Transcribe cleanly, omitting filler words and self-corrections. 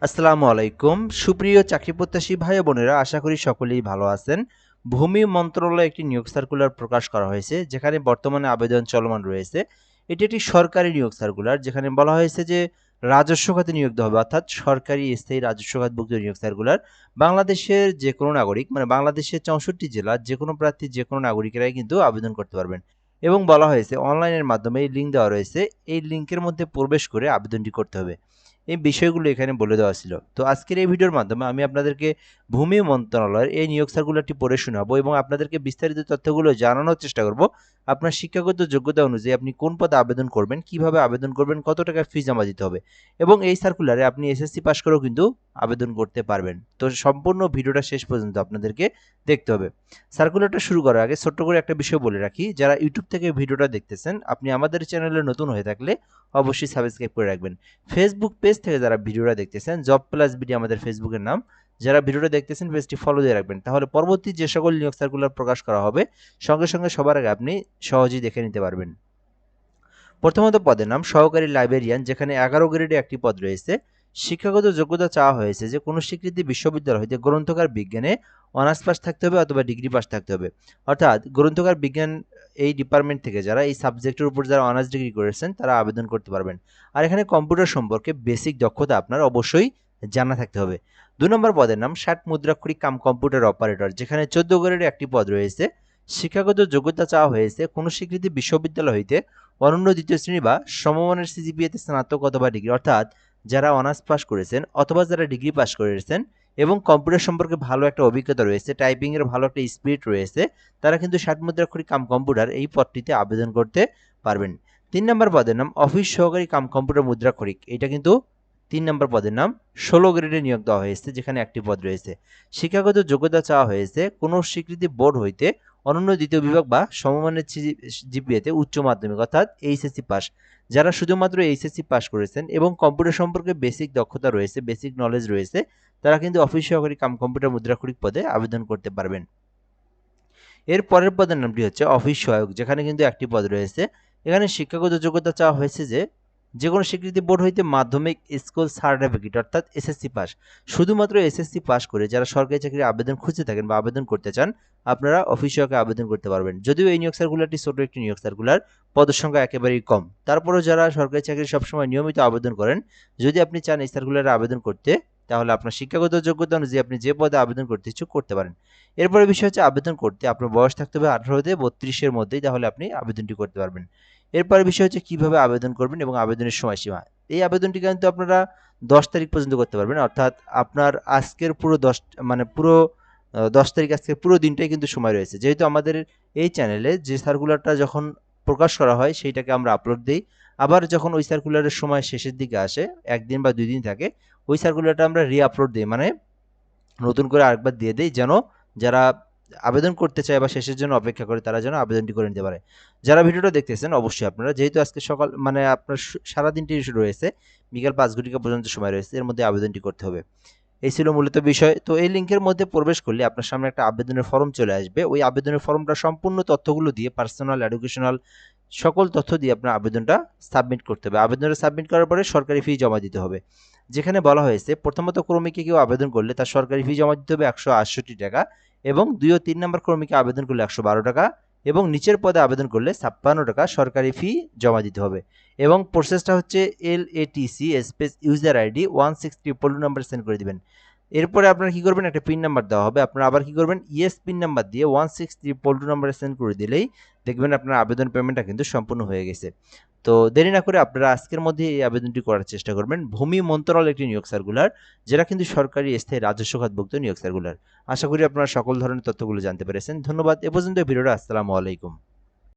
আসসালামু আলাইকুম সুপ্রিয় চাকরি প্রত্যাশী ভাই বোনেরা, আশা করি সকলেই ভালো আছেন। ভূমি মন্ত্রণালয়ে একটি নিয়োগ সার্কুলার প্রকাশ করা হয়েছে, যেখানে বর্তমানে আবেদন চলমান রয়েছে। এটি একটি সরকারি নিয়োগ সার্কুলার, যেখানে বলা হয়েছে যে রাজস্ব খাতে নিয়োগ দেওয়া হবে, অর্থাৎ সরকারি স্থায়ী রাজস্ব খাতভুক্ত নিয়োগ সার্কুলার। বাংলাদেশের যে কোনো নাগরিক, মানে বাংলাদেশের 64 জেলার যে কোনো প্রার্থী, যে কোনো নাগরিকেরাই কিন্তু আবেদন করতে পারবেন। এবং বলা হয়েছে অনলাইনের মাধ্যমে এই লিঙ্ক দেওয়া রয়েছে, এই লিঙ্কের মধ্যে প্রবেশ করে আবেদনটি করতে হবে। এই বিষয়গুলো এখানে বলে দেওয়া ছিল। তো আজকের এই ভিডিওর মাধ্যমে আমি আপনাদেরকে ভূমি মন্ত্রণালয়ের এই নিয়োগ সার্কুলারটি পড়ে শোনাবো এবং আপনাদেরকে বিস্তারিত তথ্যগুলো জানানোর চেষ্টা করব। আপনার শিক্ষাগত যোগ্যতা অনুযায়ী আপনি কোন পদে আবেদন করবেন, কিভাবে আবেদন করবেন, কত টাকা ফি জমা দিতে হবে, এবং এই সার্কুলারে আপনি এসএসসি পাস করেও কিন্তু আবেদন করতে পারবেন। তো সম্পূর্ণ ভিডিওটা শেষ পর্যন্ত আপনাদেরকে দেখতে হবে। সার্কুলারটা শুরু করার আগে ছোট্ট করে একটা বিষয় বলে রাখি, যারা ইউটিউব থেকে ভিডিওটা দেখতেছেন, আপনি আমাদের চ্যানেলে নতুন হয়ে থাকলে অবশ্যই সাবস্ক্রাইব করে রাখবেন। ফেসবুক পেজ থেকে যারা ভিডিওটা দেখতেছেন, জব প্লাস বিডি আমাদের ফেসবুকের নাম, যারা ভিডিওটা দেখতেছেন পেজটি ফলো দিয়ে রাখবেন, তাহলে পরবর্তী যে সকল নিয়োগ সার্কুলার প্রকাশ করা হবে সঙ্গে সঙ্গে সবার আগে আপনি সহজেই দেখে নিতে পারবেন। প্রথমত পদের নাম সহকারী লাইব্রেরিয়ান, যেখানে 11 গ্রেডে একটি পদ রয়েছে। শিক্ষাগত যোগ্যতা চাওয়া হয়েছে যে কোনো স্বীকৃতি বিশ্ববিদ্যালয় হইতে গ্রন্থকার বিজ্ঞানে অনার্স পাস থাকতে হবে অথবা ডিগ্রি পাস থাকতে হবে। অর্থাৎ গ্রন্থকার বিজ্ঞান এই ডিপার্টমেন্ট থেকে যারা এই সাবজেক্টের উপর যারা অনার্স ডিগ্রি করেছেন তারা আবেদন করতে পারবেন। আর এখানে কম্পিউটার সম্পর্কে বেসিক দক্ষতা আপনার অবশ্যই জানা থাকতে হবে। 2 নম্বর পদের নাম 60 মুদ্রাক্ষরিক কাম কম্পিউটার অপারেটর, যেখানে 14 গ্রেডে একটি পদ রয়েছে। শিক্ষাগত যোগ্যতা চাওয়া হয়েছে কোনো স্বীকৃতি বিশ্ববিদ্যালয় হইতে অনন্য দ্বিতীয় শ্রেণী বা সমমানের সিজিপিএতে স্নাতক অথবা ডিগ্রি, অর্থাৎ যারা অনার্স পাস করেছেন অথবা যারা ডিগ্রি পাস করেছেন এবং কম্পিউটার সম্পর্কে ভালো একটা অভিজ্ঞতা রয়েছে, টাইপিংয়ের ভালো একটা স্পিড রয়েছে, তারা কিন্তু 60 মুদ্রাক্ষরিক কাম কম্পিউটার এই পদটিতে আবেদন করতে পারবেন। 3 নম্বর পদের নাম অফিস সহকারী কাম কম্পিউটার মুদ্রাক্ষরিক, এটা কিন্তু 3 নম্বর পদের নাম 16 গ্রেডে নিয়োগ দেওয়া হয়েছে, যেখানে একটি পদ রয়েছে। শিক্ষাগত যোগ্যতা চাওয়া হয়েছে কোনো স্বীকৃতি বোর্ড হইতে অনন্য দ্বিতীয় বিভাগ বা সমমানের জিপিএতে উচ্চ মাধ্যমিক অর্থাৎ এইচএসসি পাস, যারা শুধুমাত্র এইচএসসি পাস করেছেন এবং কম্পিউটার সম্পর্কে বেসিক দক্ষতা রয়েছে, বেসিক নলেজ রয়েছে, তারা কিন্তু অফিস সহকারী কাম কম্পিউটার মুদ্রাক্ষরিক পদে আবেদন করতে পারবেন। এর পরের পদের নামটি হচ্ছে অফিস সহায়ক, যেখানে কিন্তু একটি পদ রয়েছে। এখানে শিক্ষাগত যোগ্যতা চাওয়া হয়েছে যে কোনো স্বীকৃতি বোর্ড হইতে মাধ্যমিক স্কুল সার্টিফিকেট অর্থাৎ এসএসসি পাস, শুধুমাত্র এসএসসি পাস করে যারা সরকারি চাকরির আবেদন খুঁজে থাকেন বা আবেদন করতে চান, আপনারা অফিস সহায়কে আবেদন করতে পারবেন। যদিও এই নিয়োগ সার্কুলারটি ছোট একটি নিয়োগ সার্কুলার, পদের সংখ্যা একেবারেই কম, তারপরেও যারা সরকারি চাকরি সবসময় নিয়মিত আবেদন করেন, যদি আপনি চান এই সার্কুলারে আবেদন করতে, তাহলে আপনার শিক্ষাগত যোগ্যতা অনুযায়ী আপনি যে পদে আবেদন করতে ইচ্ছুক করতে পারেন। এরপরে বিষয় হচ্ছে আবেদন করতে আপনার বয়স থাকতে হবে 18 থেকে 32 মধ্যেই, তাহলে আপনি আবেদনটি করতে পারবেন। এরপরে বিষয় হচ্ছে কিভাবে আবেদন করবেন এবং আবেদনের সময়সীমা। এই আবেদনটি কিন্তু আপনারা 10 তারিখ পর্যন্ত করতে পারবেন, অর্থাৎ আপনার আজকের পুরো 10 তারিখ, আজকের পুরো দিনটাই কিন্তু সময় রয়েছে। যেহেতু আমাদের এই চ্যানেলে যে সার্কুলারটা যখন প্রকাশ করা হয় সেইটাকে আমরা আপলোড দিই, আবার যখন ওই সার্কুলারের সময় শেষের দিকে আসে, 1 দিন বা 2 দিন থাকে, ওই সার্কুলারটা আমরা রি-আপলোড দিই, মানে নতুন করে আরেকবার দিয়ে দেই, যেন যারা আবেদন করতে চায় বা শেষের জন্য অপেক্ষা করে তারা যেন আবেদনটি করে নিতে পারে। যারা ভিডিওটা দেখতেছেন অবশ্যই আপনারা, যেহেতু আজকে সকাল মানে আপনার সারাদিনটি রয়েছে, বিকাল 5 ঘটিকা পর্যন্ত সময় রয়েছে, এর মধ্যে আবেদনটি করতে হবে। এই ছিল মূলত বিষয়। তো এই লিঙ্কের মধ্যে প্রবেশ করলে আপনার সামনে একটা আবেদনের ফর্ম চলে আসবে। ওই আবেদনের ফর্মটা সম্পূর্ণ তথ্যগুলো দিয়ে, পার্সোনাল, এডুকেশনাল সকল তথ্য দিয়ে আপনার আবেদনটা সাবমিট করতে হবে। আবেদনটা সাবমিট করার পরে সরকারি ফি জমা দিতে হবে। যেখানে বলা হয়েছে প্রথমত ক্রমিকে কেউ আবেদন করলে তার সরকারি ফি জমা দিতে হবে 168 টাকা, এবং 2 ও 3 নম্বর ক্রমিকে আবেদন করলে 112 টাকা, এবং নিচের পদে আবেদন করলে 56 টাকা সরকারি ফি জমা দিতে হবে। এবং প্রসেসটা হচ্ছে LATC space user ID 1622 number send করে দিবেন। এরপরে আপনারা কি করবেন, একটা পিন নাম্বার দেওয়া হবে, আপনারা আবার কি করবেন, ইয়েস পিন নাম্বার দিয়ে 1622 নাম্বারে সেন্ড করে দিলেই দেখবেন আপনার আবেদন পেমেন্টটা কিন্তু সম্পূর্ণ হয়ে গেছে। তো দেরি না করে আপনারা আজকের মধ্যে এই আবেদনটি করার চেষ্টা করবেন। ভূমি মন্ত্রণালয় একটি নিয়োগ সার্কুলার, যেটা কিন্তু সরকারি স্থায়ী রাজস্ব খাতভুক্ত নিয়োগ সার্কুলার। আশা করি আপনারা সকল ধরনের তথ্যগুলো জানতে পেরেছেন। ধন্যবাদ। এ পর্যন্ত ভিডিওটা। আসসালামু আলাইকুম।